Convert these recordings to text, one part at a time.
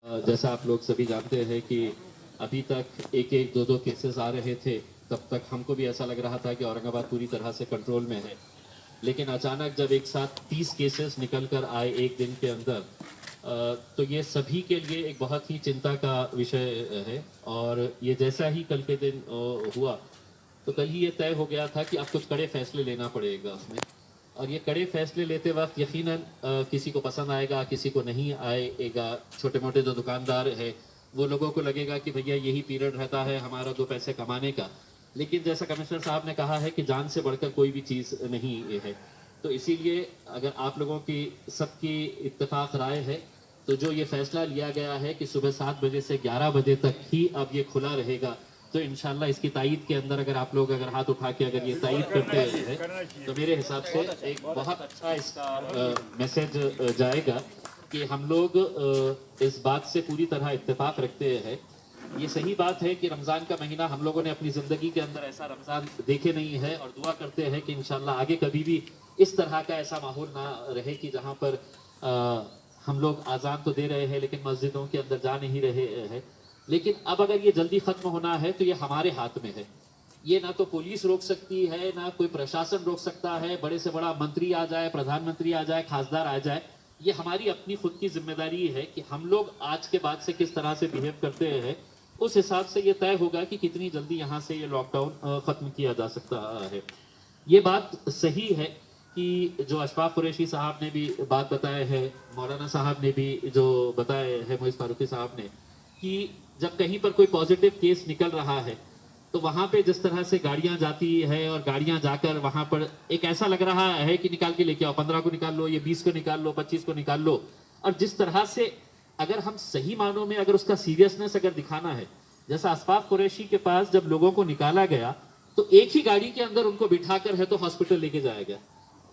जैसा आप लोग सभी जानते हैं कि अभी तक एक एक दो दो केसेस आ रहे थे, तब तक हमको भी ऐसा लग रहा था कि औरंगाबाद पूरी तरह से कंट्रोल में है। लेकिन अचानक जब एक साथ 30 केसेस निकल कर आए एक दिन के अंदर, तो ये सभी के लिए एक बहुत ही चिंता का विषय है। और ये जैसा ही कल के दिन हुआ, तो कल ही ये तय हो गया था कि अब कुछ कड़े फैसले लेना पड़ेगा उसमें। और ये कड़े फैसले लेते वक्त यकीनन किसी को पसंद आएगा, किसी को नहीं आएगा। छोटे मोटे जो दुकानदार है वो लोगों को लगेगा कि भैया यही पीरियड रहता है हमारा 2 पैसे कमाने का। लेकिन जैसा कमिश्नर साहब ने कहा है कि जान से बढ़कर कोई भी चीज़ नहीं है। तो इसीलिए अगर आप लोगों की सबकी इत्तेफाक राय है, तो जो ये फैसला लिया गया है कि सुबह 7 बजे से 11 बजे तक ही अब ये खुला रहेगा, तो इंशाल्लाह इसकी तायद के अंदर अगर आप लोग अगर हाथ उठा के अगर ये तायद करते हैं, तो मेरे हिसाब से एक बहुत अच्छा इसका मैसेज जाएगा कि हम लोग इस बात से पूरी तरह इत्तेफाक रखते हैं। ये सही बात है कि रमज़ान का महीना हम लोगों ने अपनी ज़िंदगी के अंदर ऐसा रमज़ान देखे नहीं है, और दुआ करते हैं कि इंशाल्लाह आगे कभी भी इस तरह का ऐसा माहौल ना रहे कि जहाँ पर हम लोग आज़ान तो दे रहे हैं लेकिन मस्जिदों के अंदर जा नहीं रहे हैं। लेकिन अब अगर ये जल्दी खत्म होना है तो ये हमारे हाथ में है। ये ना तो पुलिस रोक सकती है, ना कोई प्रशासन रोक सकता है। बड़े से बड़ा मंत्री आ जाए, प्रधानमंत्री आ जाए, खासदार आ जाए, ये हमारी अपनी खुद की जिम्मेदारी है कि हम लोग आज के बाद से किस तरह से बिहेव करते हैं। उस हिसाब से ये तय होगा कि कितनी जल्दी यहाँ से ये लॉकडाउन खत्म किया जा सकता है। ये बात सही है कि जो अशफाक कुरैशी साहब ने भी बात बताए है, मौलाना साहब ने भी जो बताए है, मोइज़ फारूकी साहब ने, कि जब कहीं पर कोई पॉजिटिव केस निकल रहा है तो वहां पे जिस तरह से गाड़ियां जाती है और गाड़ियां जाकर वहां पर एक ऐसा लग रहा है कि निकाल के लेके आओ, 15 को निकाल लो, ये 20 को निकाल लो, 25 को निकाल लो। और जिस तरह से अगर हम सही मानों में अगर उसका सीरियसनेस अगर दिखाना है, जैसा अशफाक कुरैशी के पास जब लोगों को निकाला गया तो एक ही गाड़ी के अंदर उनको बिठाकर है तो हॉस्पिटल लेके जाया गया।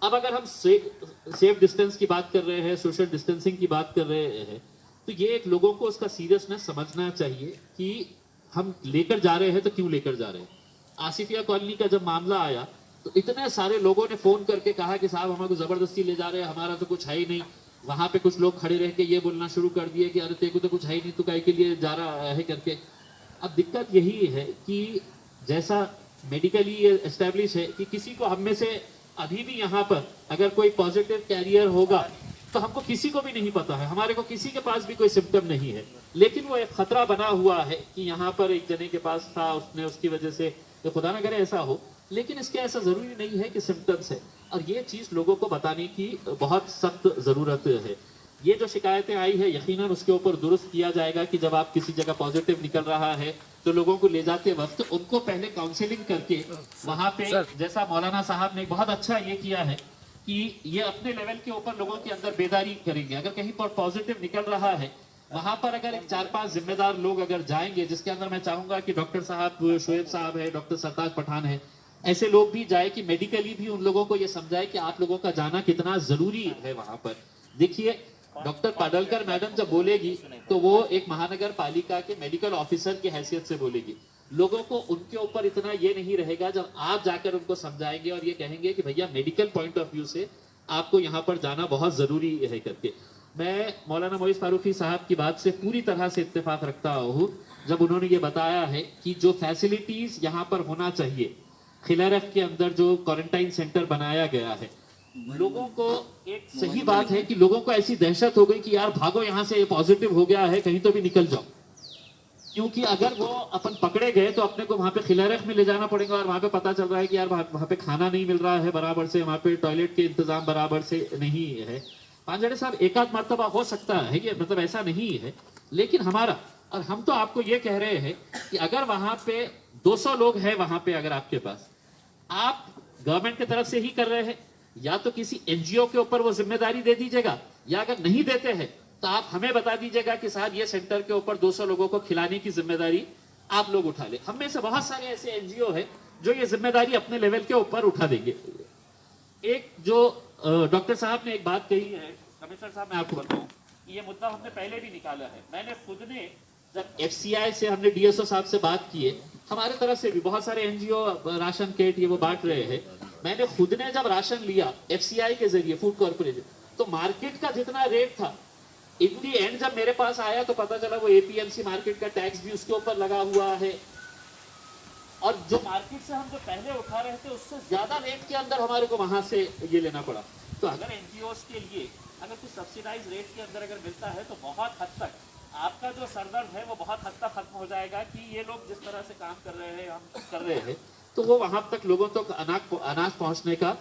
अब अगर हम सेफ डिस्टेंस की बात कर रहे हैं, सोशल डिस्टेंसिंग की बात कर रहे हैं, तो ये एक लोगों को उसका सीरियसनेस समझना चाहिए कि हम लेकर जा रहे हैं तो क्यों लेकर जा रहे हैं। आसिफिया कॉलोनी का जब मामला आया तो इतने सारे लोगों ने फोन करके कहा कि साहब हमारे को जबरदस्ती ले जा रहे हैं, हमारा तो कुछ है ही नहीं। वहां पे कुछ लोग खड़े रह के ये बोलना शुरू कर दिए कि अरे तेरे को तो कुछ है ही नहीं, तू काहे के लिए जा रहा है करके। अब दिक्कत यही है कि जैसा मेडिकली एस्टेब्लिश है कि किसी को हम में से अभी भी यहाँ पर अगर कोई पॉजिटिव कैरियर होगा तो हमको किसी को भी नहीं पता है, हमारे को किसी के पास भी कोई सिम्टम नहीं है। लेकिन वो एक खतरा बना हुआ है कि यहाँ पर एक जने के पास था, उसने उसकी वजह से, तो खुदा न करे ऐसा हो, लेकिन इसके ऐसा जरूरी नहीं है कि सिम्टम्स है। और ये चीज लोगों को बताने की बहुत सख्त जरूरत है। ये जो शिकायतें आई है यकीनन उसके ऊपर दुरुस्त किया जाएगा कि जब आप किसी जगह पॉजिटिव निकल रहा है तो लोगों को ले जाते वक्त उनको पहले काउंसलिंग करके वहां पे, जैसा मौलाना साहब ने बहुत अच्छा ये किया है कि ये अपने लेवल के ऊपर लोगों के अंदर बेदारी करेंगे। अगर कहीं पर पॉजिटिव निकल रहा है वहां पर अगर एक 4-5 जिम्मेदार लोग अगर जाएंगे, जिसके अंदर मैं चाहूंगा कि डॉक्टर साहब शोएब साहब है, डॉक्टर सरताज पठान है, ऐसे लोग भी जाए कि मेडिकली भी उन लोगों को ये समझाए कि आप लोगों का जाना कितना जरूरी है वहां पर। देखिए डॉक्टर पाडलकर मैडम जब बोलेगी तो वो एक महानगर पालिका के मेडिकल ऑफिसर की हैसियत से बोलेगी। लोगों को उनके ऊपर इतना ये नहीं रहेगा जब आप जाकर उनको समझाएंगे और ये कहेंगे कि भैया मेडिकल पॉइंट ऑफ व्यू से आपको यहाँ पर जाना बहुत जरूरी है करके। मैं मौलाना मोइज़ फारूकी साहब की बात से पूरी तरह से इत्तेफाक रखता हूँ जब उन्होंने ये बताया है कि जो फैसिलिटीज यहाँ पर होना चाहिए, खिलारफ के अंदर जो क्वारंटाइन सेंटर बनाया गया है, लोगों को एक सही बात है कि लोगों को ऐसी दहशत हो गई कि यार भागो यहाँ से, पॉजिटिव हो गया है, कहीं तो भी निकल जाओ। क्योंकि अगर वो अपन पकड़े गए तो अपने को वहां पे खिलारख में ले जाना पड़ेगा, और वहां पे पता चल रहा है कि यार वहां पे खाना नहीं मिल रहा है बराबर से, वहां पे टॉयलेट के इंतजाम बराबर से नहीं है। पांजड़े साहब एक आध मर्तबा हो सकता है ये, मतलब ऐसा नहीं है, लेकिन हमारा, और हम तो आपको ये कह रहे हैं कि अगर वहां पे 200 लोग हैं, वहां पे अगर आपके पास, आप गवर्नमेंट की तरफ से ही कर रहे हैं, या तो किसी एनजीओ के ऊपर वो जिम्मेदारी दे दीजिएगा, या अगर नहीं देते हैं तो आप हमें बता दीजिएगा कि साहब ये सेंटर के ऊपर 200 लोगों को खिलाने की जिम्मेदारी आप लोग उठा ले। हम में से बहुत सारे ऐसे एनजीओ है जो ये जिम्मेदारी अपने लेवल के ऊपर उठा देंगे। एक जो डॉक्टर साहब ने एक बात कही है, कमिश्नर साहब मैं आपको बताऊं, ये मुद्दा हमने पहले भी निकाला है। मैंने खुद ने जब एफसीआई से हमने डीएसओ साहब से बात की है, हमारे तरफ से भी बहुत सारे एनजीओ राशन किट ये वो बांट रहे हैं, मैंने खुद ने जब राशन लिया एफसीआई के जरिए, फूड कॉर्पोरेशन, तो मार्केट का जितना रेट था इन दी एंड जब मेरे पास आया तो पता चला वो एपीएमसी मार्केट का टैक्स भी उसके ऊपर लगा हुआ है, और जो मार्केट से हम जो पहले उठा रहे थे उससे ज्यादा रेट के अंदर हमारे को वहां से ये लेना पड़ा। तो अगर एनजीओस के लिए अगर कुछ सब्सिडाइज रेट के अंदर अगर मिलता है तो बहुत हद तक आपका जो सरदर्द है वो बहुत हद तक खत्म हो जाएगा कि ये लोग जिस तरह से काम कर रहे हैं, हम कर रहे हैं, तो वो वहां तक लोगों तक अनाज पहुंचने का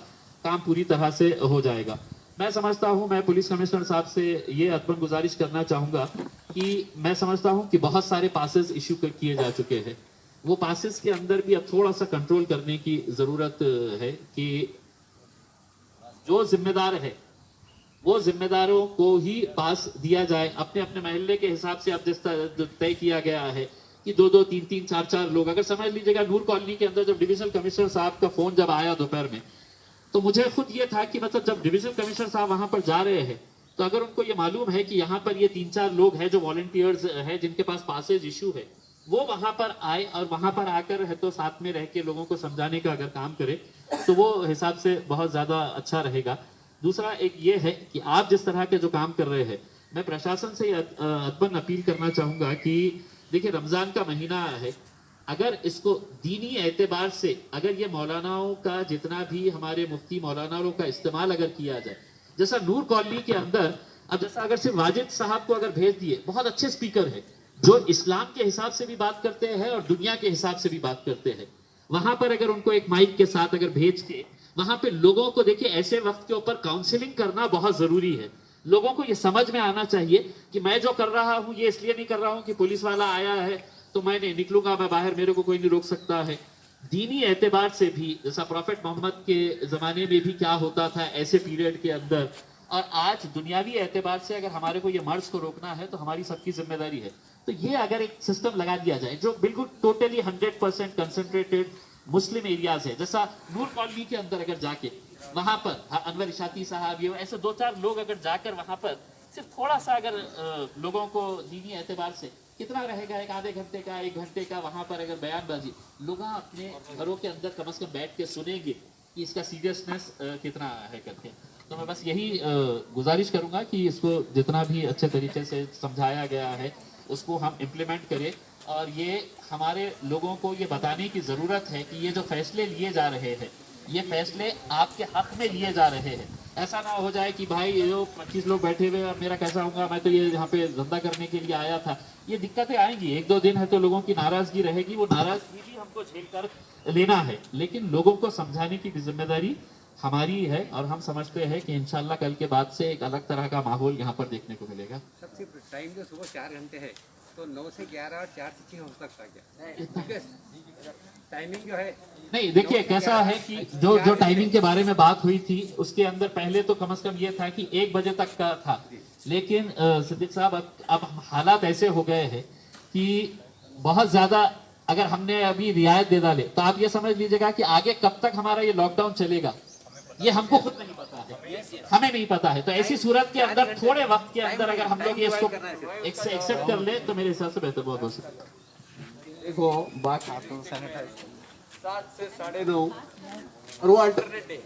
काम पूरी तरह से हो जाएगा। मैं समझता हूं, मैं पुलिस कमिश्नर साहब से ये अदबन गुजारिश करना चाहूंगा कि मैं समझता हूं कि बहुत सारे पासेस इश्यू किए जा चुके हैं, वो पासेस के अंदर भी अब थोड़ा सा कंट्रोल करने की जरूरत है कि जो जिम्मेदार है वो जिम्मेदारों को ही पास दिया जाए अपने अपने महल्ले के हिसाब से। अब जिस तय किया गया है कि 2-2, 3-3, 4-4 लोग, अगर समझ लीजिएगा नूर कॉलोनी के अंदर जब डिविजनल कमिश्नर साहब का फोन जब आया दोपहर में, तो मुझे खुद ये था कि मतलब जब डिविजनल कमिश्नर साहब वहां पर जा रहे हैं तो अगर उनको ये मालूम है कि यहाँ पर ये 3-4 लोग हैं जो वॉलंटियर्स हैं जिनके पास पासेज इशू है, वो वहां पर आए और वहां पर आकर है तो साथ में रह के लोगों को समझाने का अगर काम करे तो वो हिसाब से बहुत ज्यादा अच्छा रहेगा। दूसरा एक ये है कि आप जिस तरह के जो काम कर रहे हैं, मैं प्रशासन से अदबन अपील करना चाहूंगा कि देखिए रमजान का महीना है, अगर इसको दीनी एतबार से अगर ये मौलानाओं का जितना भी हमारे मुफ्ती मौलानाओं का इस्तेमाल अगर किया जाए, जैसा नूर कॉलोनी के अंदर अब जैसा अगर सिर्फ वाजिद साहब को अगर भेज दिए, बहुत अच्छे स्पीकर है जो इस्लाम के हिसाब से भी बात करते हैं और दुनिया के हिसाब से भी बात करते हैं, वहां पर अगर उनको एक माइक के साथ अगर भेज के वहां पे लोगों को देखिए ऐसे वक्त के ऊपर काउंसलिंग करना बहुत जरूरी है। लोगों को ये समझ में आना चाहिए कि मैं जो कर रहा हूं ये इसलिए नहीं कर रहा हूं कि पुलिस वाला आया है तो मैं नहीं निकलूंगा, मैं बाहर, मेरे को कोई नहीं रोक सकता है। दीनी एतबार से भी जैसा प्रॉफेट मोहम्मद के जमाने में भी क्या होता था ऐसे पीरियड के अंदर, और आज दुनियावी एतबार से अगर हमारे को ये मर्ज को रोकना है तो हमारी सबकी जिम्मेदारी है। तो ये अगर एक सिस्टम लगा दिया जाए जो बिल्कुल टोटली 100% कंसंट्रेटेड मुस्लिम एरियाज है, जैसा नूर कॉलोनी के अंदर अगर जाके वहां पर अनवर इशाती साहब ये ऐसे 2-4 लोग अगर जाकर वहां पर सिर्फ थोड़ा सा अगर लोगों को दीनी एतबार से कितना रहेगा, एक आधे घंटे का, 1 घंटे का वहां पर अगर बयानबाजी लोग अपने घरों के अंदर कम से कम बैठ के सुनेंगे कि इसका सीरियसनेस कितना है करके। तो मैं बस यही गुजारिश करूंगा कि इसको जितना भी अच्छे तरीके से समझाया गया है उसको हम इम्प्लीमेंट करें, और ये हमारे लोगों को ये बताने की ज़रूरत है कि ये जो फैसले लिए जा रहे हैं ये फैसले आपके हक में लिए जा रहे हैं। ऐसा ना हो जाए कि भाई ये जो 25 लोग बैठे हुए और मेरा कैसा होगा, मैं तो ये यहाँ पे धंधा करने के लिए आया था। ये दिक्कतें आएंगी, 1-2 दिन है तो लोगों की नाराजगी रहेगी, वो नाराजगी भी हमको झेल कर लेना है, लेकिन लोगों को समझाने की भी जिम्मेदारी हमारी है। और हम समझते हैं कि इंशाल्लाह कल के बाद से एक अलग तरह का माहौल यहाँ पर देखने को मिलेगा। सबसे टाइम जो सुबह 4 घंटे है तो 9 से 11 और 4 से 6 हो सकता क्या? टाइमिंग जो है नहीं, देखिए कैसा है कि जो टाइमिंग के बारे में बात हुई थी उसके अंदर पहले तो कम से कम ये था कि 1 बजे तक का था, लेकिन सिद्दीक साहब अब हालात ऐसे हो गए हैं कि बहुत ज्यादा अगर हमने अभी रियायत दे डाले तो आप ये समझ लीजिएगा कि आगे कब तक हमारा ये लॉकडाउन चलेगा ये हमको खुद नहीं पता है, हमें नहीं पता है। तो ऐसी सूरत के अंदर थोड़े वक्त के अंदर अगर हम लोग ये इसको एक्सेप्ट कर ले तो मेरे हिसाब से बेहतर बहुत हो सकता है। देखो बात आता हूँ, सैनिटाइज 7 से 9:30 और वो अल्टरनेट डे